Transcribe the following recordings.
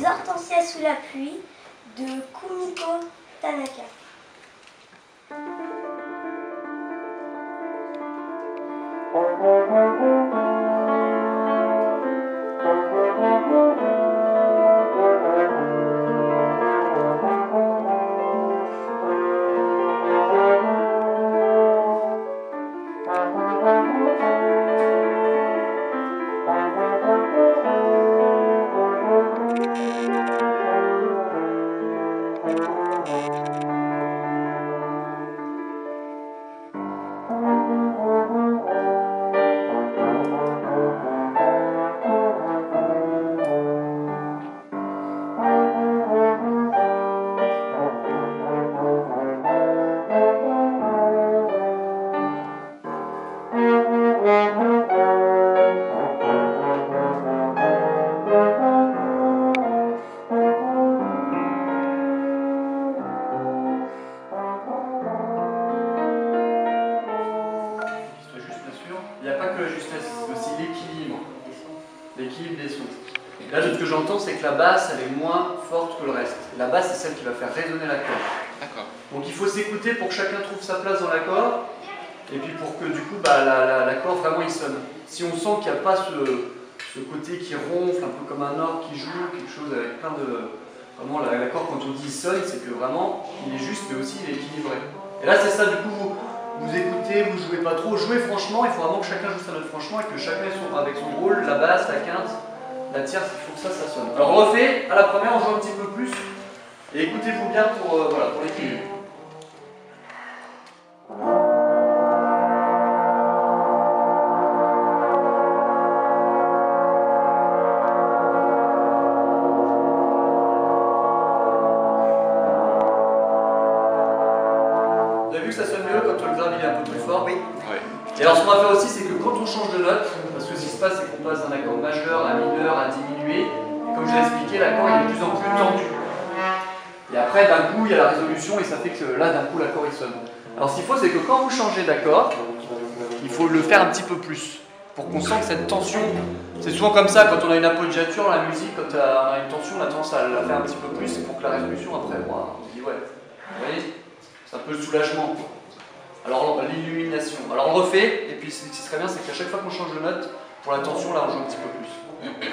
hortensias sous la pluie de Kumiko Tanaka. Il n'y a pas que la justesse, c'est aussi l'équilibre des sons. Là, ce que j'entends, c'est que la basse, elle est moins forte que le reste. La basse, c'est celle qui va faire résonner l'accord. D'accord. Donc il faut s'écouter pour que chacun trouve sa place dans l'accord, et puis pour que du coup, l'accord vraiment il sonne. Si on sent qu'il n'y a pas ce côté qui ronfle, un peu comme un orgue qui joue, quelque chose avec plein de... Vraiment, l'accord, quand on dit il sonne, c'est que vraiment, il est juste, mais aussi il est équilibré. Et là, c'est ça, du coup, vous écoutez, vous jouez pas trop, jouez franchement, il faut vraiment que chacun joue sa note franchement, et que chacun soit avec son rôle, la basse, la quinte, la tierce, il faut que ça sonne. Alors on refait, à la première, on joue un petit peu plus, et écoutez-vous bien pour l'équilibre. Vous avez vu que ça sonne mieux quand le grave il est un peu plus fort? Oui. Et alors ce qu'on va faire aussi, c'est que quand on change de note, parce que ce qui se passe, c'est qu'on passe d'un accord majeur à mineur à diminué, et comme je l'ai expliqué, l'accord il est de plus en plus tendu. Et après, d'un coup, il y a la résolution, et ça fait que là, d'un coup, l'accord il sonne. Alors ce qu'il faut, c'est que quand vous changez d'accord, il faut le faire un petit peu plus, pour qu'on sente cette tension. C'est souvent comme ça, quand on a une appoggiature dans la musique, quand on a une tension, on a tendance à la faire un petit peu plus, et pour que la résolution, après, on se dit ouais, vous voyez, c'est un peu le soulagement. Alors l'illumination. Alors on refait, et puis ce qui serait bien, c'est qu'à chaque fois qu'on change de note, pour la tension, là on joue un petit peu plus.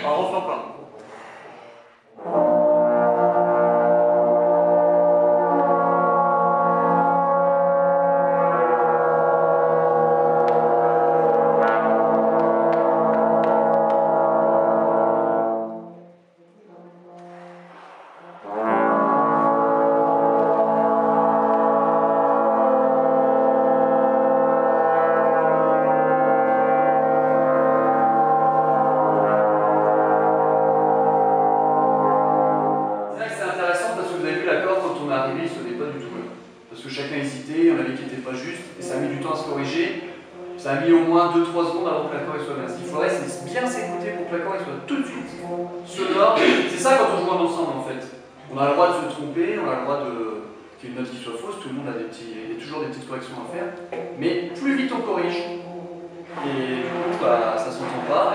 Alors on refait encore. Parce que chacun hésitait, on avait qui n'était pas juste, et ça a mis du temps à se corriger. Ça a mis au moins 2-3 secondes avant que l'accord soit bien. Ce qu'il faudrait, c'est bien s'écouter pour que l'accord soit tout de suite sonore. C'est ça quand on joue ensemble en fait. On a le droit de se tromper, on a le droit qu'il y ait une note qui soit fausse, tout le monde a toujours des petites corrections à faire. Mais plus vite on corrige, et du coup ça s'entend pas.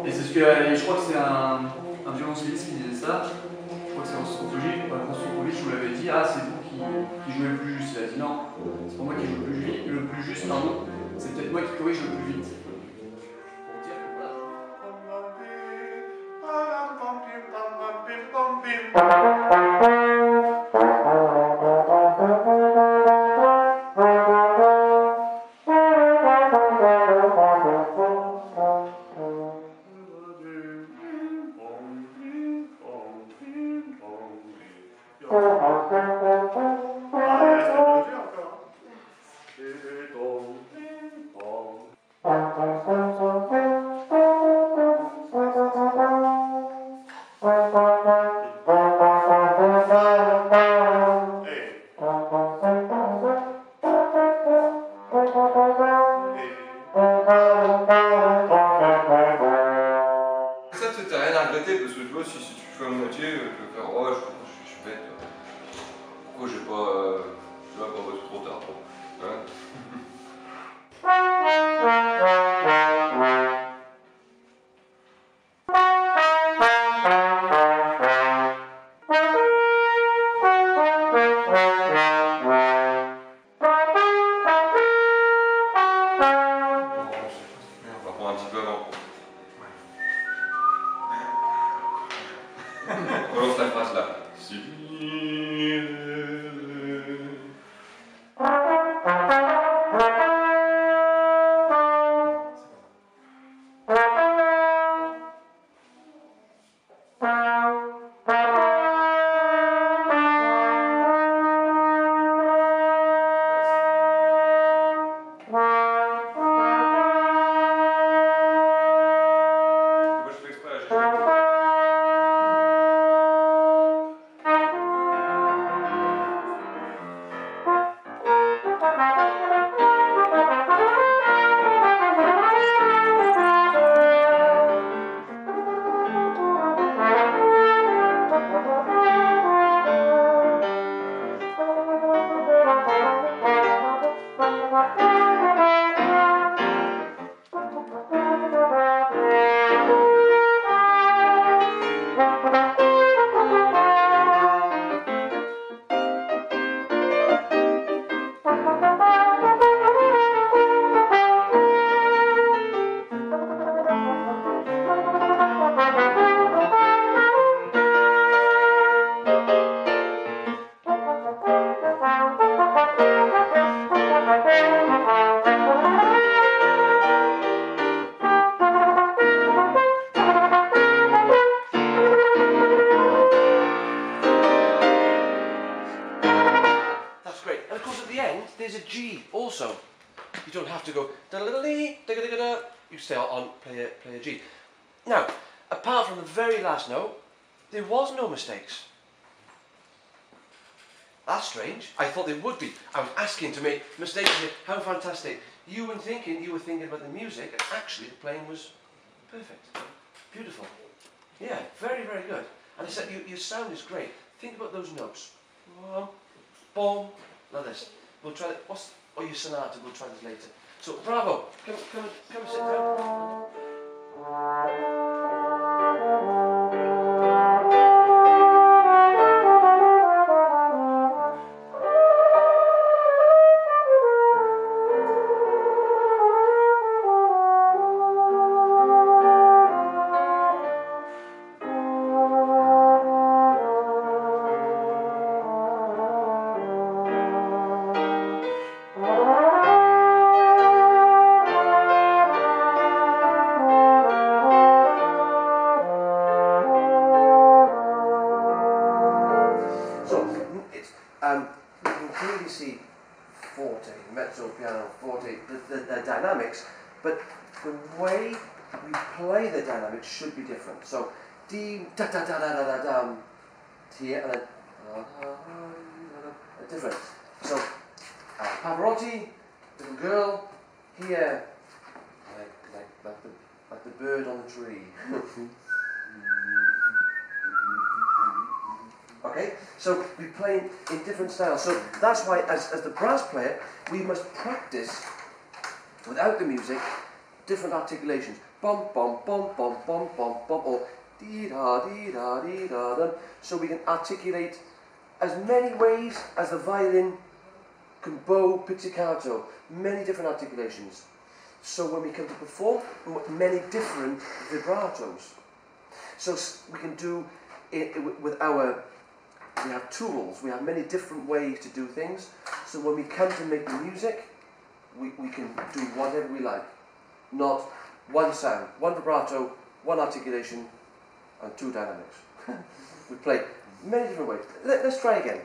Et c'est ce que je crois que c'est un violoncelliste qui disait ça. Je crois que c'est Rostropowitch, je vous l'avais dit, ah c'est vous qui jouez le plus juste. Il a dit non, c'est pas moi qui joue le plus juste, pardon, c'est peut-être moi qui corrige le plus vite. Pour dire que voilà. end, there's a G also. You don't have to go da-da-da-dee, da-da-da-da. You stay on play a G. Now, apart from the very last note, there was no mistakes. That's strange. I thought there would be. I was asking to make mistakes here. How fantastic. You were thinking about the music, and actually the playing was perfect. Beautiful. Yeah, very, very good. And I said, your sound is great. Think about those notes. Boom. Now this. We'll try that. Or your sonata, we'll try this later. So, bravo. Come and sit down. You can clearly see forte, mezzo, piano, forte, the dynamics, but the way we play the dynamics should be different. So, D, da da da da da da da, here, and then different. So, Pavarotti, little girl, here, like the bird on the tree. Okay, so we play in different styles. So that's why, as the brass player, we must practice, without the music, different articulations. Bum, bum, bum, bum, bum, bum, bum, or dee-da, dee-da, dee-da, da. So we can articulate as many ways as the violin can bow, pizzicato, many different articulations. So when we come to perform, many different vibratos. So we can do it with our... We have tools, we have many different ways to do things, so when we come to make the music, we can do whatever we like. Not one sound, one vibrato, one articulation, and two dynamics. We play many different ways. Let's try again.